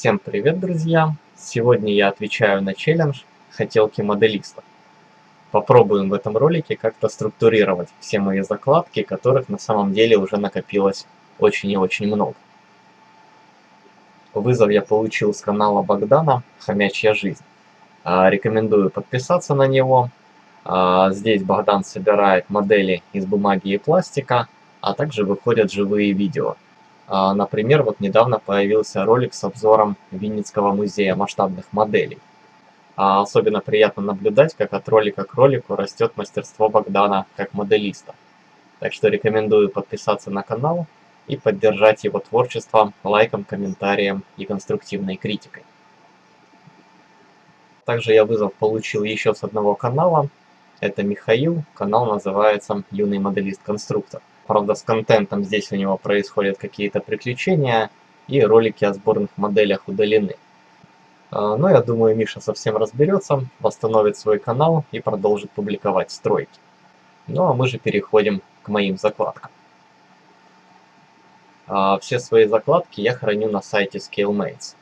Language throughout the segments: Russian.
Всем привет, друзья! Сегодня я отвечаю на челлендж «Хотелки моделиста». Попробуем в этом ролике как-то структурировать все мои закладки, которых на самом деле уже накопилось очень и очень много. Вызов я получил с канала Богдана «Хомячья жизнь». Рекомендую подписаться на него. Здесь Богдан собирает модели из бумаги и пластика, а также выходят живые видео. Например, вот недавно появился ролик с обзором Винницкого музея масштабных моделей. Особенно приятно наблюдать, как от ролика к ролику растет мастерство Богдана как моделиста. Так что рекомендую подписаться на канал и поддержать его творчество лайком, комментарием и конструктивной критикой. Также я вызов получил еще с одного канала. Это Михаил, канал называется «Юный моделист-конструктор». Правда, с контентом здесь у него происходят какие-то приключения, и ролики о сборных моделях удалены. Но я думаю, Миша совсем разберется, восстановит свой канал и продолжит публиковать стройки. Ну а мы же переходим к моим закладкам. Все свои закладки я храню на сайте ScaleMates.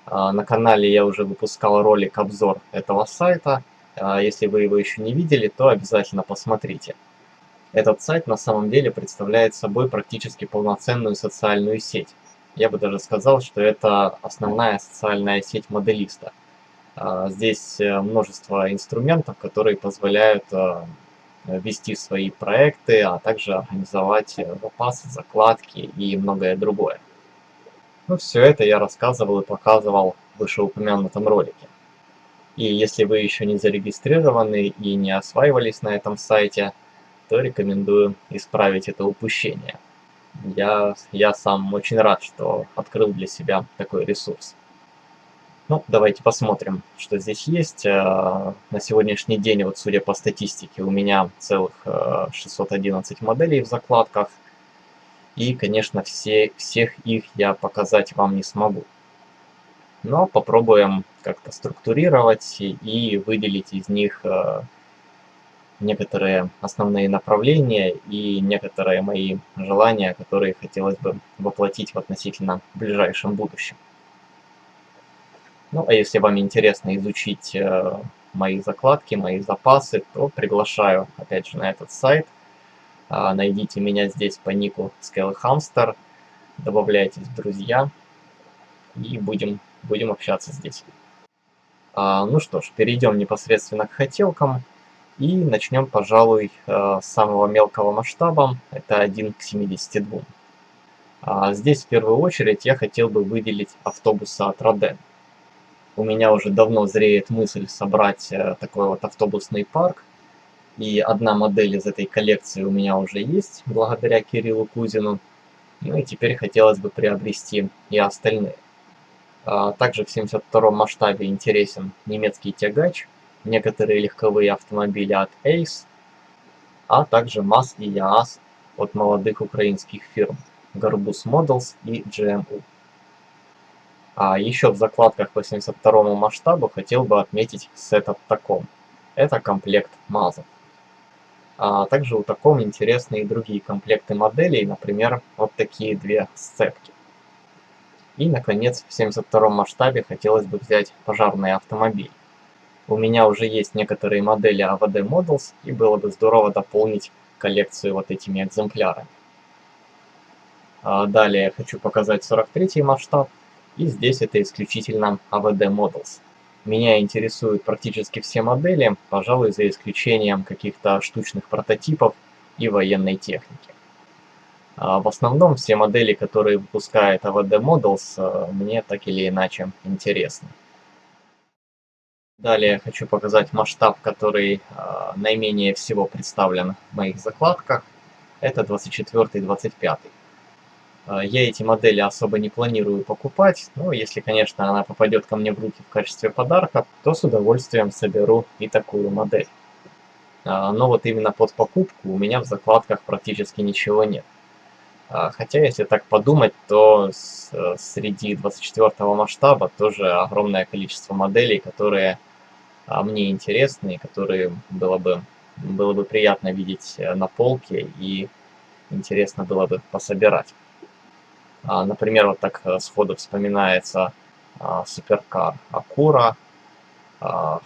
На канале я уже выпускал ролик-обзор этого сайта. Если вы его еще не видели, то обязательно посмотрите. Этот сайт на самом деле представляет собой практически полноценную социальную сеть. Я бы даже сказал, что это основная социальная сеть моделиста. Здесь множество инструментов, которые позволяют вести свои проекты, а также организовать запасы, закладки и многое другое. Ну, все это я рассказывал и показывал в вышеупомянутом ролике. И если вы еще не зарегистрированы и не осваивались на этом сайте, то рекомендую исправить это упущение. Я сам очень рад, что открыл для себя такой ресурс. Ну, давайте посмотрим, что здесь есть. На сегодняшний день, вот судя по статистике, у меня целых 611 моделей в закладках. И, конечно, всех их я показать вам не смогу. Но попробуем как-то структурировать и выделить из них некоторые основные направления и некоторые мои желания, которые хотелось бы воплотить в относительно ближайшем будущем. Ну, а если вам интересно изучить мои закладки, мои запасы, то приглашаю, опять же, на этот сайт. Найдите меня здесь по нику ScaleHamster, добавляйтесь в друзья и будем общаться здесь. Ну что ж, перейдем непосредственно к хотелкам. И начнем, пожалуй, с самого мелкого масштаба, это 1 к 72. Здесь в первую очередь я хотел бы выделить автобуса от Роден. У меня уже давно зреет мысль собрать такой вот автобусный парк, и одна модель из этой коллекции у меня уже есть, благодаря Кириллу Кузину, ну и теперь хотелось бы приобрести и остальные. Также в 72-м масштабе интересен немецкий тягач, некоторые легковые автомобили от Ace, а также МАЗ и ЯАЗ от молодых украинских фирм Garbus Models и GMU. Еще в закладках 82-му масштабу хотел бы отметить сет от Tacom. Это комплект МАЗов. Также у Tacom интересны и другие комплекты моделей, например, вот такие две сцепки. И, наконец, в 72-м масштабе хотелось бы взять пожарный автомобиль. У меня уже есть некоторые модели АВД Models, и было бы здорово дополнить коллекцию вот этими экземплярами. Далее я хочу показать 43-й масштаб, и здесь это исключительно АВД Models. Меня интересуют практически все модели, пожалуй, за исключением каких-то штучных прототипов и военной техники. В основном все модели, которые выпускает АВД Models, мне так или иначе интересны. Далее я хочу показать масштаб, который наименее всего представлен в моих закладках. Это 24-25. Я эти модели особо не планирую покупать, но если, конечно, она попадет ко мне в руки в качестве подарка, то с удовольствием соберу и такую модель. Но вот именно под покупку у меня в закладках практически ничего нет. Хотя, если так подумать, то среди 24-го масштаба тоже огромное количество моделей, которые мне интересны, и которые было бы приятно видеть на полке и интересно было бы пособирать. Например, вот так сходу вспоминается суперкар Акура.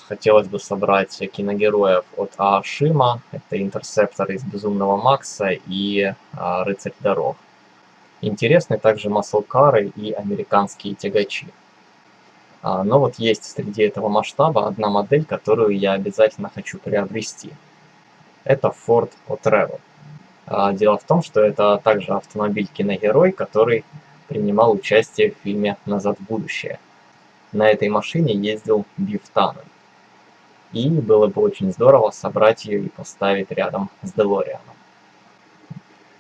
Хотелось бы собрать киногероев от Аошима, это Интерсептор из Безумного Макса и Рыцарь дорог. Интересны также маслкары и американские тягачи. Но вот есть среди этого масштаба одна модель, которую я обязательно хочу приобрести. Это Ford Travel. Дело в том, что это также автомобиль-киногерой, который принимал участие в фильме «Назад в будущее». На этой машине ездил Биф Таннен. И было бы очень здорово собрать ее и поставить рядом с Делорианом.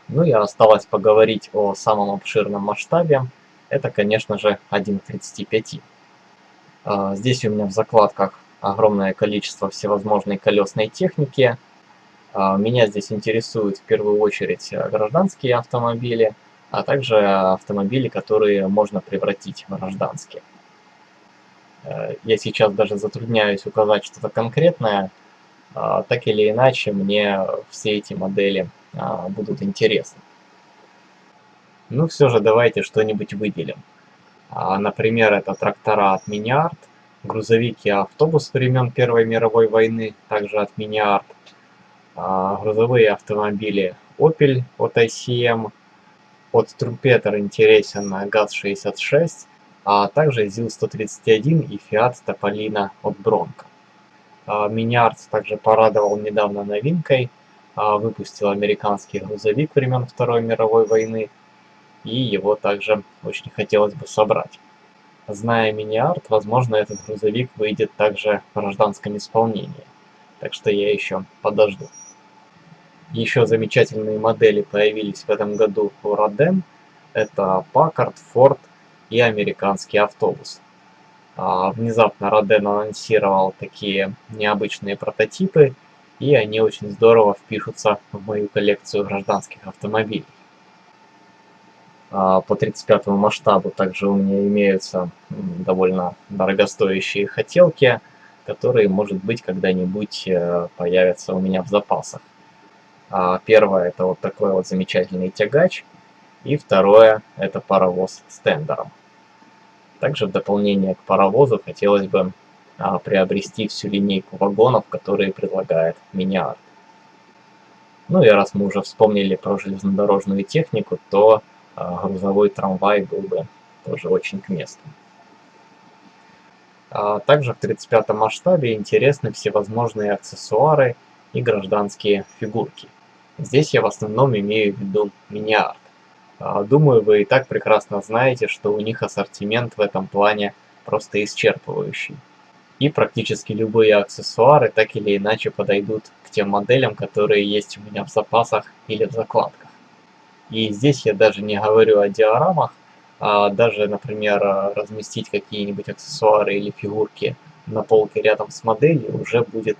Ну и осталось поговорить о самом обширном масштабе. Это, конечно же, 1 к 35. Здесь у меня в закладках огромное количество всевозможной колесной техники. Меня здесь интересуют в первую очередь гражданские автомобили, а также автомобили, которые можно превратить в гражданские. Я сейчас даже затрудняюсь указать что-то конкретное, так или иначе мне все эти модели будут интересны. Ну все же давайте что-нибудь выделим. Например, это трактора от Мини-Арт, грузовики и автобус времен Первой мировой войны, также от Мини-Арт, грузовые автомобили Opel от ICM, от Trumpeter интересен ГАЗ-66, а также ЗИЛ-131 и Fiat Topolino от Bronco. Мини-Арт также порадовал недавно новинкой, выпустил американский грузовик времен Второй мировой войны, и его также очень хотелось бы собрать. Зная Мини-Арт, возможно, этот грузовик выйдет также в гражданском исполнении, так что я еще подожду. Еще замечательные модели появились в этом году у Роден. Это Packard, Ford и американский автобус. Внезапно Роден анонсировал такие необычные прототипы, и они очень здорово впишутся в мою коллекцию гражданских автомобилей. По 35 масштабу также у меня имеются довольно дорогостоящие хотелки, которые, может быть, когда-нибудь появятся у меня в запасах. Первое — это вот такой вот замечательный тягач, и второе — это паровоз с тендером. Также в дополнение к паровозу хотелось бы приобрести всю линейку вагонов, которые предлагает Мини-Арт. Ну и раз мы уже вспомнили про железнодорожную технику, то грузовой трамвай был бы тоже очень к месту. Также в 35-м масштабе интересны всевозможные аксессуары и гражданские фигурки. Здесь я в основном имею в виду Мини-Арт. Думаю, вы и так прекрасно знаете, что у них ассортимент в этом плане просто исчерпывающий. И практически любые аксессуары так или иначе подойдут к тем моделям, которые есть у меня в запасах или в закладках. И здесь я даже не говорю о диорамах, а даже, например, разместить какие-нибудь аксессуары или фигурки на полке рядом с моделью уже будет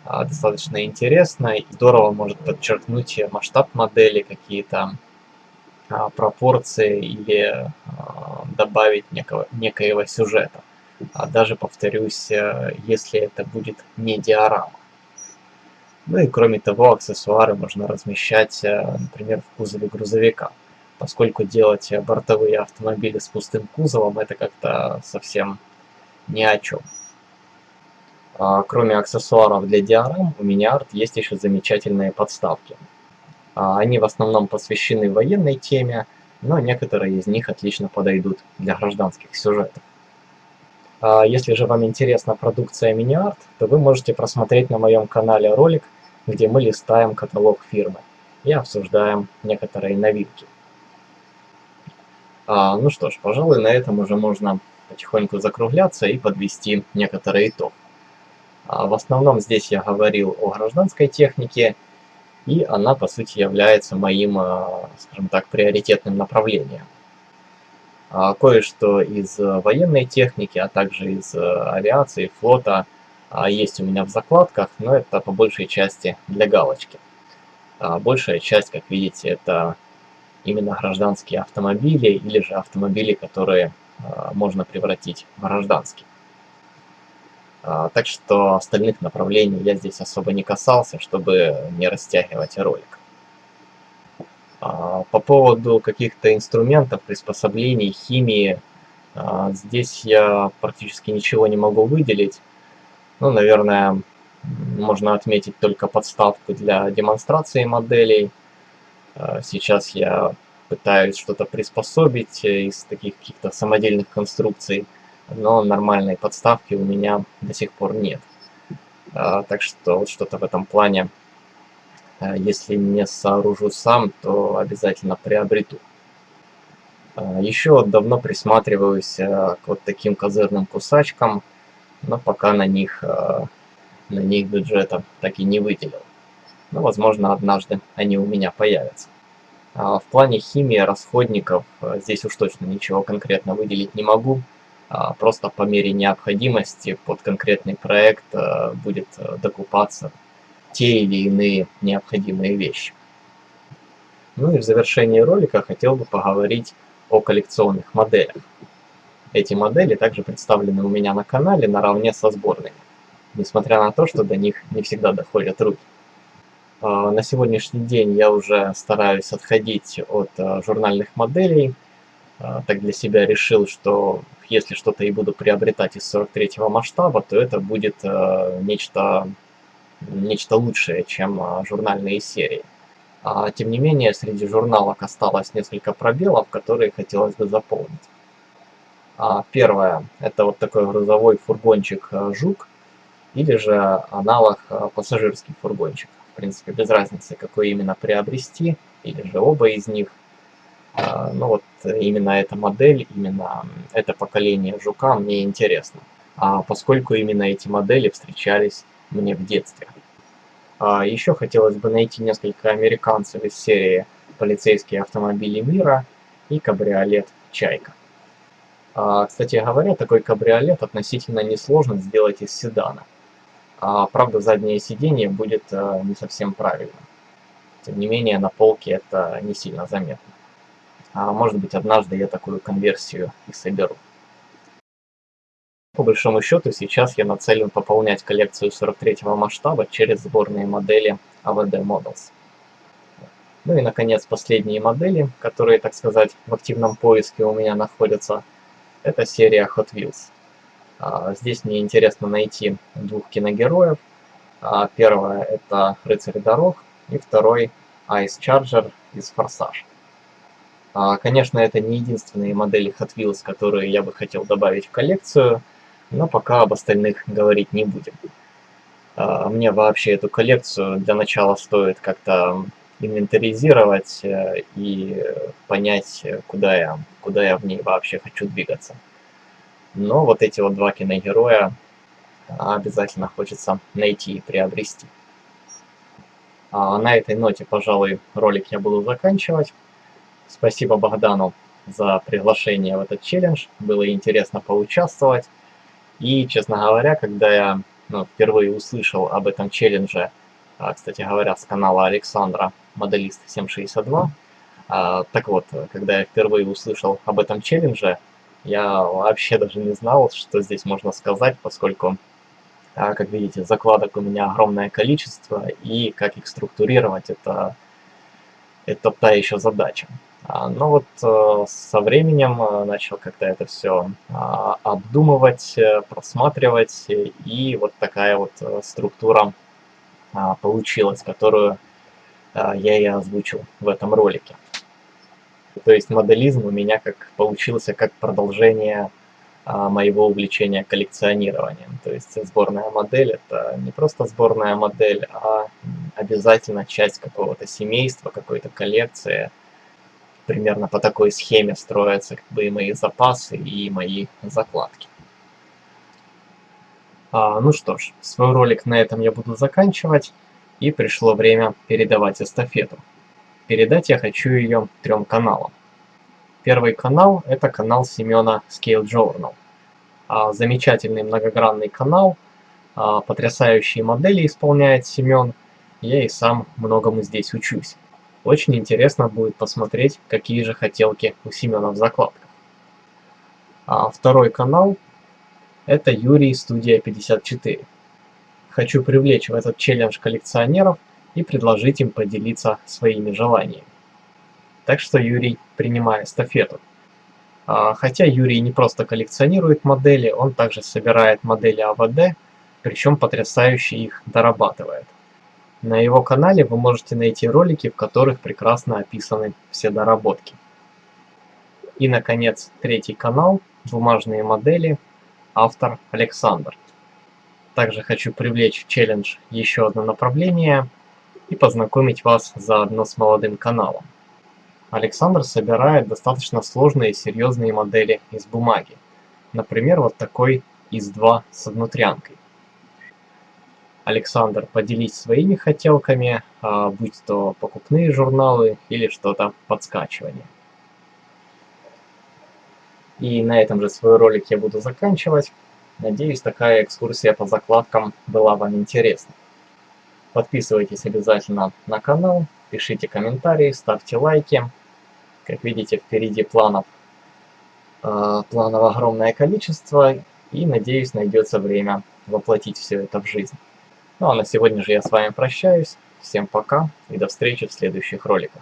достаточно интересно и здорово может подчеркнуть масштаб модели, какие-то пропорции или добавить некоего сюжета. Даже, повторюсь, если это будет не диорама. Ну и кроме того, аксессуары можно размещать, например, в кузове грузовика, поскольку делать бортовые автомобили с пустым кузовом — это как-то совсем ни о чем. Кроме аксессуаров для диорам, у Мини-Арт есть еще замечательные подставки. Они в основном посвящены военной теме, но некоторые из них отлично подойдут для гражданских сюжетов. Если же вам интересна продукция Мини-Арт, то вы можете просмотреть на моем канале ролик, где мы листаем каталог фирмы и обсуждаем некоторые новинки. Ну что ж, пожалуй, на этом уже можно потихоньку закругляться и подвести некоторый итог. В основном здесь я говорил о гражданской технике, и она, по сути, является моим, скажем так, приоритетным направлением. Кое-что из военной техники, а также из авиации, флота есть у меня в закладках, но это по большей части для галочки. Большая часть, как видите, это именно гражданские автомобили или же автомобили, которые можно превратить в гражданские. Так что остальных направлений я здесь особо не касался, чтобы не растягивать ролик. По поводу каких-то инструментов, приспособлений, химии, Здесь я практически ничего не могу выделить. Ну, наверное, можно отметить только подставку для демонстрации моделей. Сейчас я пытаюсь что-то приспособить из таких каких-то самодельных конструкций, но нормальной подставки у меня до сих пор нет. Так что вот что-то в этом плане, если не сооружу сам, то обязательно приобрету. Еще давно присматриваюсь к вот таким козырным кусачкам, но пока на них бюджета так и не выделил. Но, возможно, однажды они у меня появятся. В плане химии, расходников, здесь уж точно ничего конкретно выделить не могу. Просто по мере необходимости под конкретный проект будет докупаться те или иные необходимые вещи. Ну и в завершении ролика хотел бы поговорить о коллекционных моделях. Эти модели также представлены у меня на канале наравне со сборными, несмотря на то, что до них не всегда доходят руки. На сегодняшний день я уже стараюсь отходить от журнальных моделей. Так для себя решил, что если что-то и буду приобретать из 43-го масштаба, то это будет нечто лучшее, чем журнальные серии. Тем не менее, среди журналок осталось несколько пробелов, которые хотелось бы заполнить. Первое – это вот такой грузовой фургончик «Жук», или же аналог пассажирский фургончик. В принципе, без разницы, какой именно приобрести, или же оба из них. Но вот именно эта модель, именно это поколение «Жука» мне интересно. Поскольку именно эти модели встречались мне в детстве. Еще хотелось бы найти несколько американцев из серии «Полицейские автомобили мира» и кабриолет «Чайка». Кстати говоря, такой кабриолет относительно несложно сделать из седана. Правда, заднее сиденье будет не совсем правильно. Тем не менее, на полке это не сильно заметно. Может быть, однажды я такую конверсию и соберу. По большому счету, сейчас я нацелен пополнять коллекцию 43-го масштаба через сборные модели AVD Models. Ну и, наконец, последние модели, которые, так сказать, в активном поиске у меня находятся, это серия Hot Wheels. Здесь мне интересно найти двух киногероев. Первое – это Рыцарь дорог, и второй – Ice Charger из Форсаж. Конечно, это не единственные модели Hot Wheels, которые я бы хотел добавить в коллекцию, но пока об остальных говорить не будем. Мне вообще эту коллекцию для начала стоит как-то инвентаризировать и понять, куда я в ней вообще хочу двигаться. Но вот эти вот два киногероя обязательно хочется найти и приобрести. На этой ноте, пожалуй, ролик я буду заканчивать. Спасибо Богдану за приглашение в этот челлендж. Было интересно поучаствовать. И, честно говоря, когда я впервые услышал об этом челлендже, кстати говоря, с канала Александра, моделист 762, так вот, когда я впервые услышал об этом челлендже, я вообще даже не знал, что здесь можно сказать, поскольку, как видите, закладок у меня огромное количество, и как их структурировать, это та еще задача. Но вот со временем начал как-то это все обдумывать, просматривать, и вот такая вот структура получилась, которую я и озвучил в этом ролике. То есть моделизм у меня получился как продолжение моего увлечения коллекционированием. То есть сборная модель — это не просто сборная модель, а обязательно часть какого-то семейства, какой-то коллекции. Примерно по такой схеме строятся и мои запасы, и мои закладки. Ну что ж, свой ролик на этом я буду заканчивать, и пришло время передавать эстафету. Передать я хочу ее 3 каналам. Первый канал — это канал Семена Scale Journal. Замечательный многогранный канал, потрясающие модели исполняет Семен, я и сам многому здесь учусь. Очень интересно будет посмотреть, какие же хотелки у Семена в закладках. Второй канал — это Юрий Студия 54. Хочу привлечь в этот челлендж коллекционеров и предложить им поделиться своими желаниями. Так что, Юрий, принимай эстафету. Хотя Юрий не просто коллекционирует модели, он также собирает модели АВД, причем потрясающе их дорабатывает. На его канале вы можете найти ролики, в которых прекрасно описаны все доработки. И, наконец, третий канал «Бумажные модели», автор Александр. Также хочу привлечь в челлендж еще одно направление и познакомить вас заодно с молодым каналом. Александр собирает достаточно сложные и серьезные модели из бумаги. Например, вот такой ИС-2 с внутрянкой. Александр, поделись своими хотелками, будь то покупные журналы или что-то подскачивание. И на этом же свой ролик я буду заканчивать. Надеюсь, такая экскурсия по закладкам была вам интересна. Подписывайтесь обязательно на канал, пишите комментарии, ставьте лайки. Как видите, впереди планов огромное количество, и, надеюсь, найдется время воплотить все это в жизнь. Ну а на сегодня же я с вами прощаюсь. Всем пока и до встречи в следующих роликах.